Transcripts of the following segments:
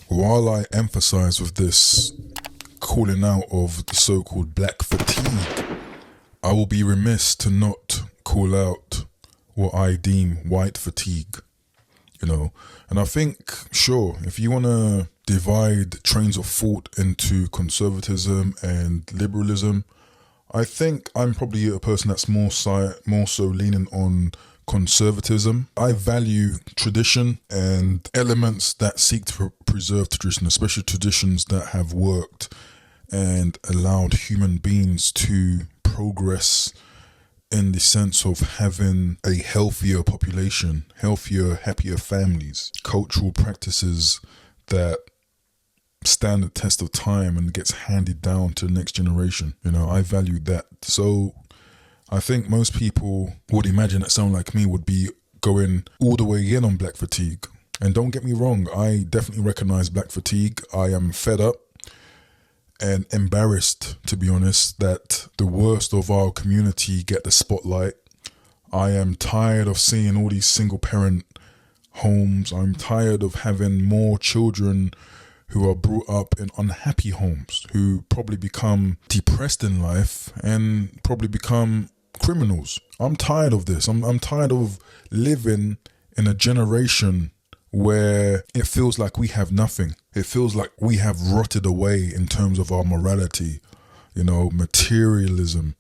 while I emphasize with this calling out of the so-called black fatigue, I will be remiss to not call out what I deem white fatigue, And I think, sure, if you want to divide trains of thought into conservatism and liberalism, I think I'm probably a person that's more so leaning on conservatism. I value tradition and elements that seek to preserve tradition, especially traditions that have worked and allowed human beings to progress in the sense of having a healthier population, healthier, happier families, cultural practices that stand the test of time and gets handed down to the next generation. I value that. So I think most people would imagine that someone like me would be going all the way in on black fatigue. And don't get me wrong, I definitely recognize black fatigue. I am fed up and embarrassed, to be honest, that the worst of our community get the spotlight. I am tired of seeing all these single parent homes. I'm tired of having more children who are brought up in unhappy homes, who probably become depressed in life and probably become criminals. I'm tired of this. I'm tired of living in a generation where it feels like we have nothing. It feels like we have rotted away in terms of our morality, materialism.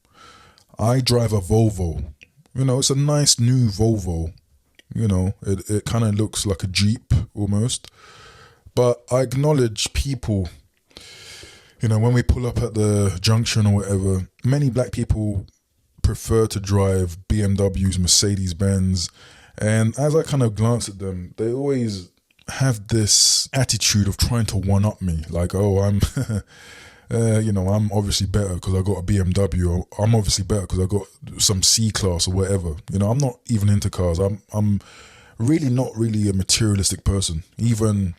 I drive a Volvo. It's a nice new Volvo. It kind of looks like a Jeep almost. But I acknowledge people, when we pull up at the junction or whatever, many black people prefer to drive BMWs, Mercedes-Benz. And as I kind of glance at them, they always have this attitude of trying to one-up me. Like, oh, I'm, I'm obviously better because I got a BMW. Or I'm obviously better because I got some C-Class or whatever. I'm not even into cars. I'm really not really a materialistic person. Even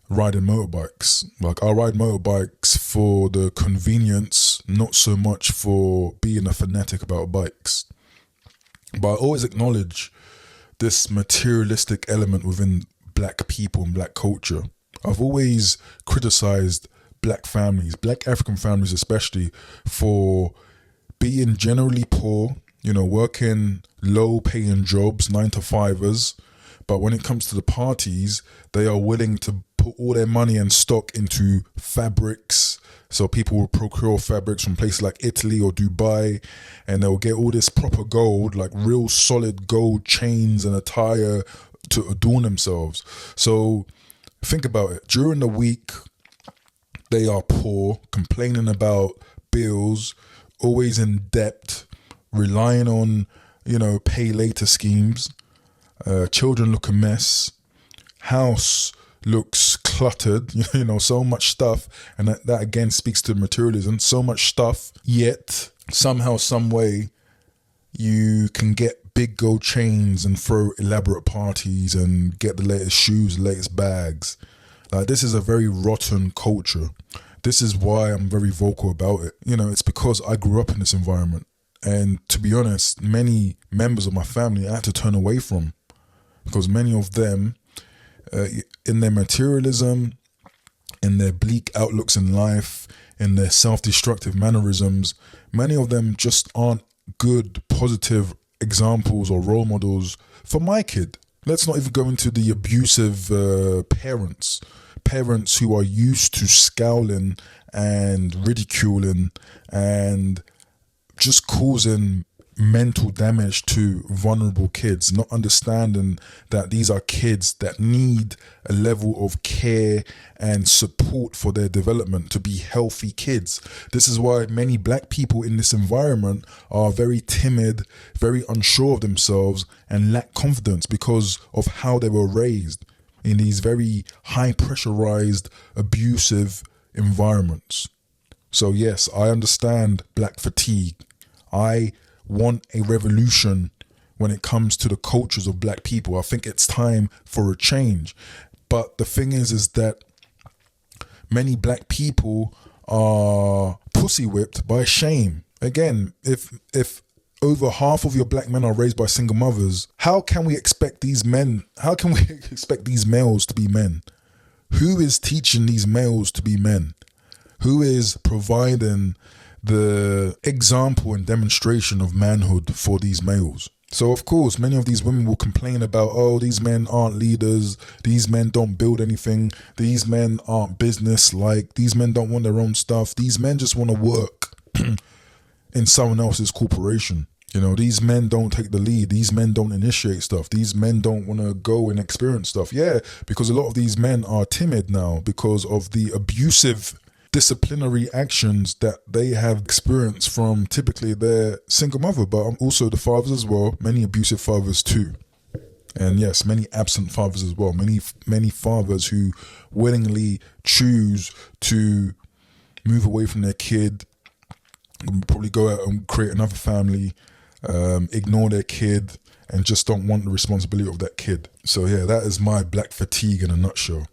riding motorbikes. Like, I ride motorbikes for the convenience, not so much for being a fanatic about bikes. But I always acknowledge this materialistic element within black people and black culture. I've always criticized black families, black African families especially, for being generally poor, working low paying jobs, 9-to-5ers. But when it comes to the parties, they are willing to put all their money and stock into fabrics. So people will procure fabrics from places like Italy or Dubai, and they'll get all this proper gold, like real solid gold chains and attire to adorn themselves. So think about it. During the week, they are poor, complaining about bills, always in debt, relying on, pay later schemes. Children look a mess. House looks cluttered, so much stuff. And that again speaks to materialism. So much stuff, yet somehow, some way, you can get big gold chains and throw elaborate parties and get the latest shoes, the latest bags. Like, this is a very rotten culture. This is why I'm very vocal about it. It's because I grew up in this environment. And to be honest, many members of my family I had to turn away from, because many of them, in their materialism, in their bleak outlooks in life, in their self-destructive mannerisms, many of them just aren't good, positive examples or role models for my kid. Let's not even go into the abusive parents who are used to scowling and ridiculing and just causing mental damage to vulnerable kids, not understanding that these are kids that need a level of care and support for their development to be healthy kids. This is why many black people in this environment are very timid, very unsure of themselves, and lack confidence because of how they were raised in these very high pressurized, abusive environments. So yes, I understand black fatigue. I want a revolution when it comes to the cultures of black people. I think it's time for a change. But the thing is that many black people are pussy whipped by shame. Again, if over half of your black men are raised by single mothers, how can we expect these males to be men? Who is teaching these males to be men? Who is providing the example and demonstration of manhood for these males? So of course, many of these women will complain about, oh, these men aren't leaders, these men don't build anything, these men aren't business-like, these men don't want their own stuff, these men just want to work in someone else's corporation. You know, these men don't take the lead, these men don't initiate stuff, these men don't want to go and experience stuff. Yeah, because a lot of these men are timid now because of the abusive disciplinary actions that they have experienced from typically their single mother, but also the fathers as well, many abusive fathers too. And yes, many absent fathers as well, many fathers who willingly choose to move away from their kid, probably go out and create another family, ignore their kid, and just don't want the responsibility of that kid. So yeah, that is my black fatigue in a nutshell.